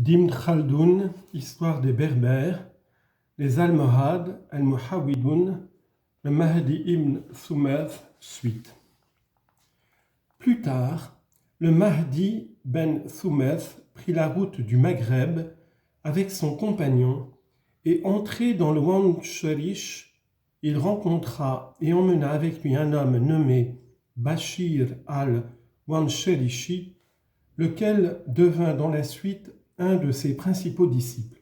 d'Ibn Khaldoun, Histoire des Berbères, les Almohades, Al-Muhawwidoun, le Mahdi ibn Thumath, suite. Plus tard, le Mahdi ben Thumath prit la route du Maghreb avec son compagnon et entré dans le Wansherish, il rencontra et emmena avec lui un homme nommé Bashir al-Wansherishi, lequel devint dans la suite un de ses principaux disciples.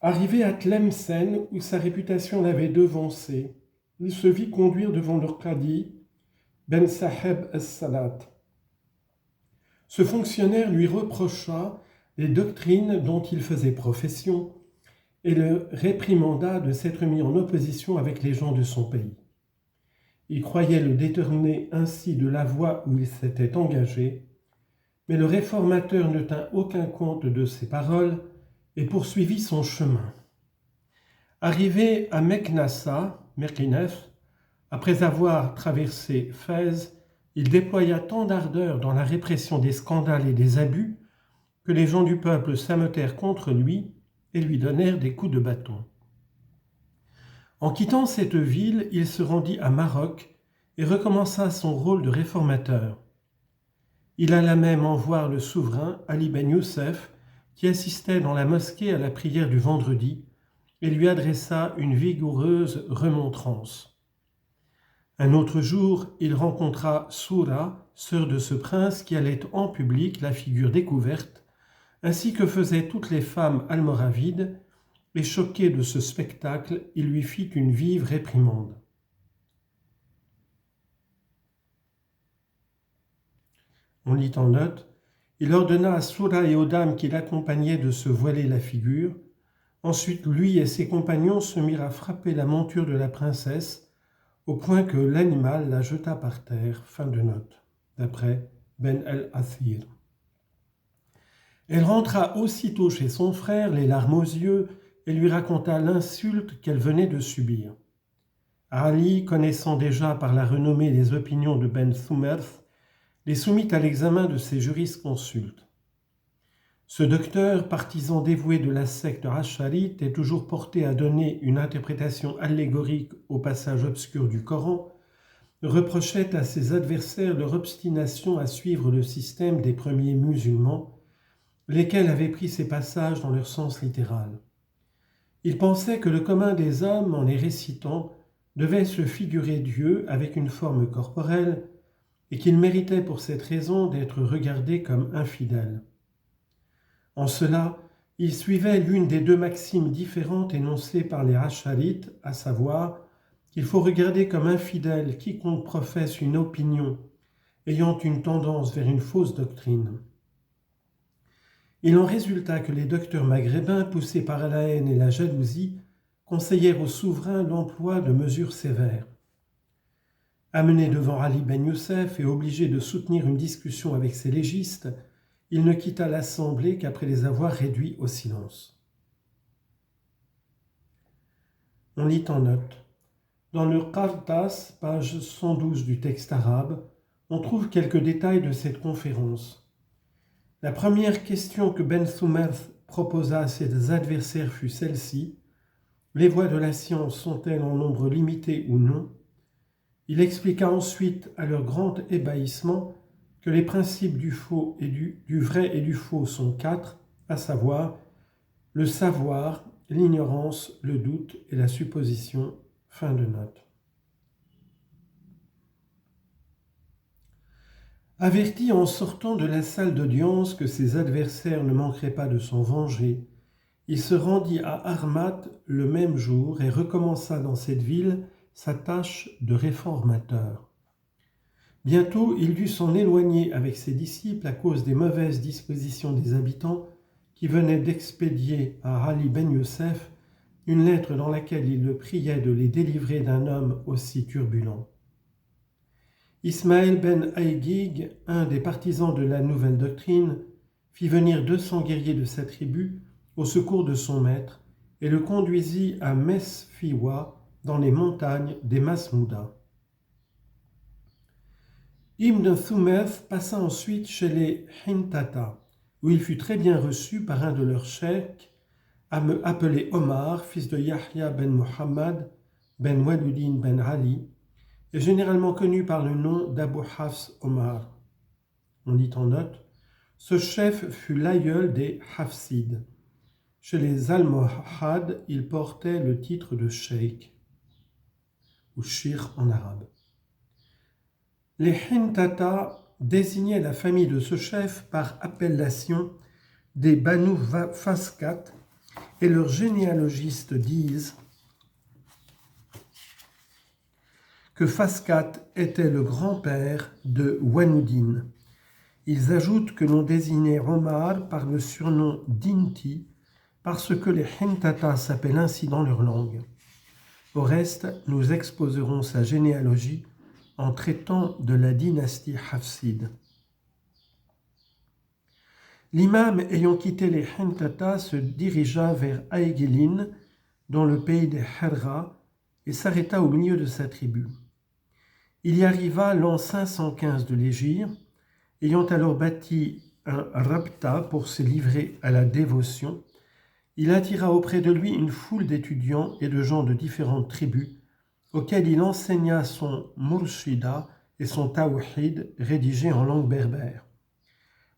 Arrivé à Tlemcen, où sa réputation l'avait devancé, il se vit conduire devant le Qadi, Ben Saheb as-Salat. Ce fonctionnaire lui reprocha les doctrines dont il faisait profession et le réprimanda de s'être mis en opposition avec les gens de son pays. Il croyait le détourner ainsi de la voie où il s'était engagé, mais le réformateur ne tint aucun compte de ses paroles et poursuivit son chemin. Arrivé à Meknassa, Mekinef, après avoir traversé Fès, il déploya tant d'ardeur dans la répression des scandales et des abus que les gens du peuple s'ameutèrent contre lui et lui donnèrent des coups de bâton. En quittant cette ville, il se rendit à Maroc et recommença son rôle de réformateur. Il alla même en voir le souverain Ali ben Youssef, qui assistait dans la mosquée à la prière du vendredi, et lui adressa une vigoureuse remontrance. Un autre jour, il rencontra Soura, sœur de ce prince qui allait en public, la figure découverte, ainsi que faisaient toutes les femmes almoravides, et choqué de ce spectacle, il lui fit une vive réprimande. On lit en note, il ordonna à Soura et aux dames qui l'accompagnaient de se voiler la figure. Ensuite, lui et ses compagnons se mirent à frapper la monture de la princesse, au point que l'animal la jeta par terre. Fin de note, d'après Ben el-Athir. Elle rentra aussitôt chez son frère, les larmes aux yeux, et lui raconta l'insulte qu'elle venait de subir. Ali, connaissant déjà par la renommée les opinions de Ben Thumath, les soumit à l'examen de ses jurisconsultes. Ce docteur, partisan dévoué de la secte Asharite, est toujours porté à donner une interprétation allégorique aux passages obscurs du Coran, reprochait à ses adversaires leur obstination à suivre le système des premiers musulmans, lesquels avaient pris ces passages dans leur sens littéral. Il pensait que le commun des hommes, en les récitant, devait se figurer Dieu avec une forme corporelle et qu'il méritait pour cette raison d'être regardé comme infidèle. En cela, il suivait l'une des deux maximes différentes énoncées par les Asharites, à savoir qu'il faut regarder comme infidèle quiconque professe une opinion ayant une tendance vers une fausse doctrine. Il en résulta que les docteurs maghrébins, poussés par la haine et la jalousie, conseillèrent au souverain l'emploi de mesures sévères. Amené devant Ali ben Youssef et obligé de soutenir une discussion avec ses légistes, il ne quitta l'assemblée qu'après les avoir réduits au silence. On lit en note. Dans le Qartas, page 112 du texte arabe, on trouve quelques détails de cette conférence. La première question que Ben Thumath proposa à ses adversaires fut celle-ci. Les voies de la science sont-elles en nombre limité ou non ? Il expliqua ensuite, à leur grand ébahissement, que les principes du faux et du vrai et du faux sont 4, à savoir le savoir, l'ignorance, le doute et la supposition. Fin de note. Averti en sortant de la salle d'audience que ses adversaires ne manqueraient pas de s'en venger, il se rendit à Armat le même jour et recommença dans cette ville sa tâche de réformateur. Bientôt, il dut s'en éloigner avec ses disciples à cause des mauvaises dispositions des habitants qui venaient d'expédier à Ali ben Youssef une lettre dans laquelle il le priait de les délivrer d'un homme aussi turbulent. Ismaël ben Aïgig, un des partisans de la nouvelle doctrine, fit venir 200 guerriers de sa tribu au secours de son maître et le conduisit à Mesfiwa, dans les montagnes des Masmouda. Ibn Thumath passa ensuite chez les Hintata, où il fut très bien reçu par un de leurs cheikhs, appelé Omar, fils de Yahya ben Muhammad ben Waluddin ben Ali, et généralement connu par le nom d'Abu Hafs Omar. On lit en note, ce chef fut l'aïeul des Hafsides. Chez les Almohades, il portait le titre de cheikh, ou shir en arabe. Les Hintata désignaient la famille de ce chef par appellation des Banu Faskat, et leurs généalogistes disent que Faskat était le grand-père de Wanuddin. Ils ajoutent que l'on désignait Omar par le surnom d'Inti parce que les Hintata s'appellent ainsi dans leur langue. Au reste, nous exposerons sa généalogie en traitant de la dynastie Hafside. L'imam ayant quitté les Hintata se dirigea vers Aïgilin, dans le pays des Herra, et s'arrêta au milieu de sa tribu. Il y arriva l'an 515 de l'Hégire, ayant alors bâti un rapta pour se livrer à la dévotion. Il attira auprès de lui une foule d'étudiants et de gens de différentes tribus, auxquels il enseigna son murshida et son tawhid rédigé en langue berbère.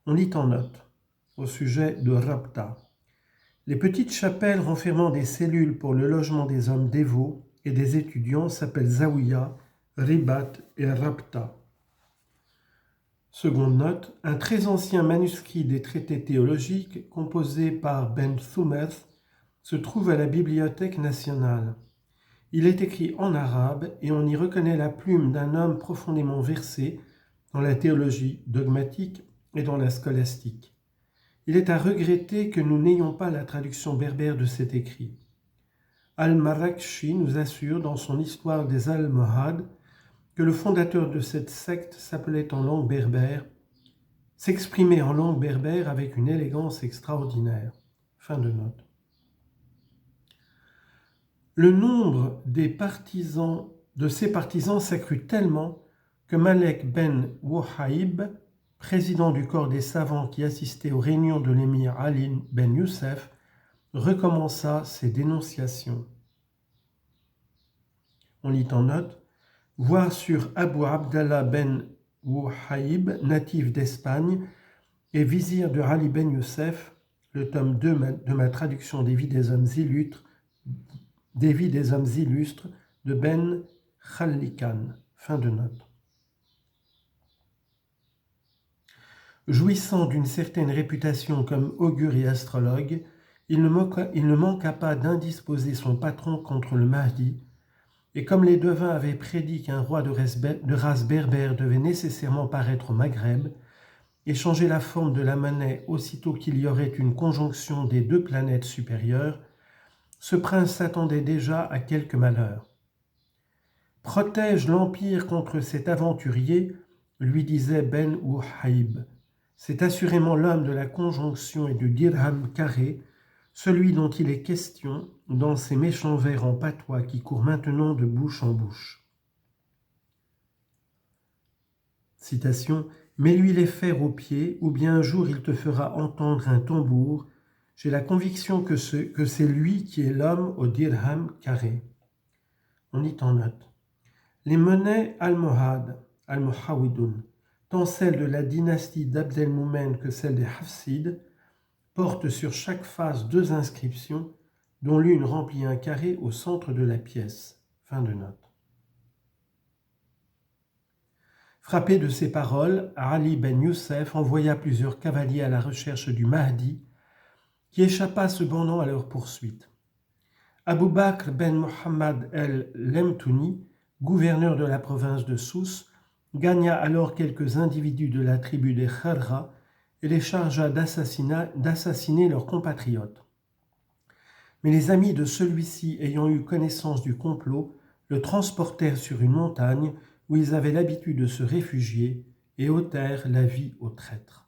On lit en note au sujet de rapta. Les petites chapelles renfermant des cellules pour le logement des hommes dévots et des étudiants s'appellent zawiya, ribat et rapta. Seconde note, un très ancien manuscrit des traités théologiques composé par Ben Thumeth se trouve à la Bibliothèque nationale. Il est écrit en arabe et on y reconnaît la plume d'un homme profondément versé dans la théologie dogmatique et dans la scolastique. Il est à regretter que nous n'ayons pas la traduction berbère de cet écrit. Al-Marrakchi nous assure dans son histoire des Almohades que le fondateur de cette secte s'appelait en langue berbère, s'exprimait en langue berbère avec une élégance extraordinaire. Fin de note. Le nombre de ses partisans s'accrut tellement que Malek ben Wahib, président du corps des savants qui assistait aux réunions de l'émir Ali ben Youssef, recommença ses dénonciations. On lit en note, voir sur Abu Abdallah ben Wahib, natif d'Espagne, et vizir de Ali ben Youssef, le tome 2 de ma traduction des vies des hommes illustres, de Ben Khallikan. Fin de note. Jouissant d'une certaine réputation comme augure et astrologue, il ne manqua pas d'indisposer son patron contre le Mahdi, et comme les devins avaient prédit qu'un roi de race berbère devait nécessairement paraître au Maghreb et changer la forme de la monnaie aussitôt qu'il y aurait une conjonction des deux planètes supérieures, ce prince s'attendait déjà à quelque malheur. « Protège l'empire contre cet aventurier », lui disait Ben Wahib. C'est assurément l'homme de la conjonction et du dirham carré, celui dont il est question dans ces méchants vers en patois qui courent maintenant de bouche en bouche. Citation, « Mets-lui les fers aux pieds, ou bien un jour il te fera entendre un tambour. J'ai la conviction que c'est lui qui est l'homme au dirham carré. » On lit en note. Les monnaies almohades, al-Muhawidun, tant celles de la dynastie d'Abdelmoumen que celles des Hafsides, portent sur chaque face deux inscriptions, dont l'une remplit un carré au centre de la pièce. Fin de note. Frappé de ces paroles, Ali ben Youssef envoya plusieurs cavaliers à la recherche du Mahdi, qui échappa cependant à leur poursuite. Abu Bakr ben Muhammad el-Lemtouni, gouverneur de la province de Sousse, gagna alors quelques individus de la tribu des Kharra et les chargea d'assassiner leurs compatriotes. Mais les amis de celui-ci, ayant eu connaissance du complot, le transportèrent sur une montagne où ils avaient l'habitude de se réfugier et ôtèrent la vie aux traîtres.